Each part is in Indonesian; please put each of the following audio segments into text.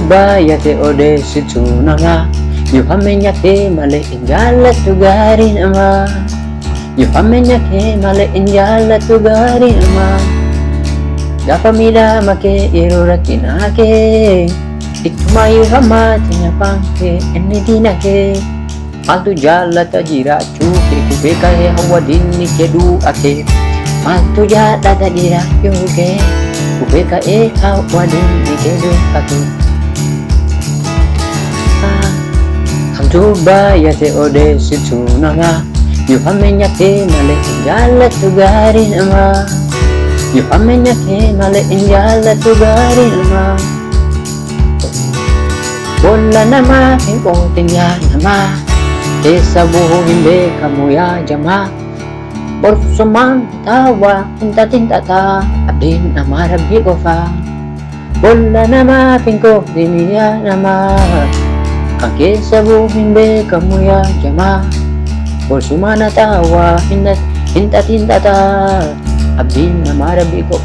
Hamtuba ya te ode situnama Yuhamenya ke male injala tugari nama Yuhamenya ke male injala tugari nama Dapamida make irura kinake Ituma yuhama tinyapangke enidinake Maltu jala tajira cuke kubeka he hawadini kedu ake Maltu jala tajira yuke kubeka e hawadini kedu ake Hamtuba ya te ode situnama Yuhamenya ke male injala tugari nama Yuhamenya ke male injala tugari nama Bola nama hingko tingya nama Desa buho himbe kamu ya jama Borsuman tawa tinta tinta ta Abdin nama rabbi kofa Bola nama hingko tingya nama Kake sabu himbe kamu ya jama Borsumana tawa hinta tinta ta Abdin nama rabbi ko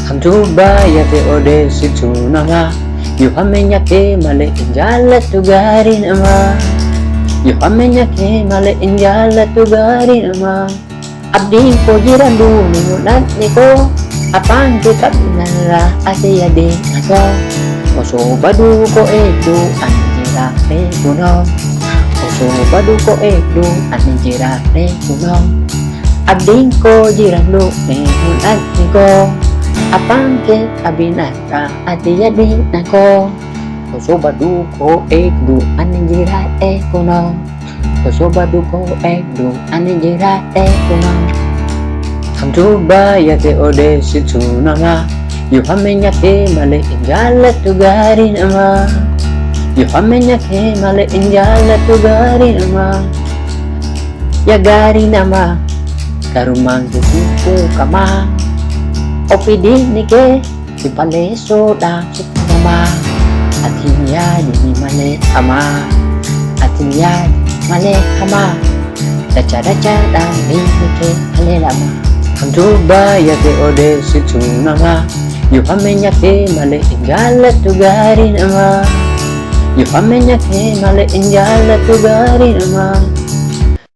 Hamtuba ya te ode situnama Yuhamenya ke male injala tugari nama Yuhamenya ke male injala tugari nama Abdi ko jirandu minunat niko Apang kita binala ase yade nako Oso badu ko edu anjira re kuno Oso badu ko edu anjira re kuno Abdi ko jirandu minunat niko Apang ke kabinata ati yadi nako Kosobadu ko ekdu anjira kuno Kosobadu ko ekdu anjira kuno Hamtuba ya te ode situnama Yuhamenya ke male injala tugari nama Yuhamenya ke male injala tugari nama Ya gari nama Karumang kisiku kama Opidi nike di paleso da nama Atinya di male kama Atinya male kama Daca daca da nike male lama Hamtuba ya te ode situnama Yuhamenya ke male injala tugari nama Yuhamenya ke male injala tugari nama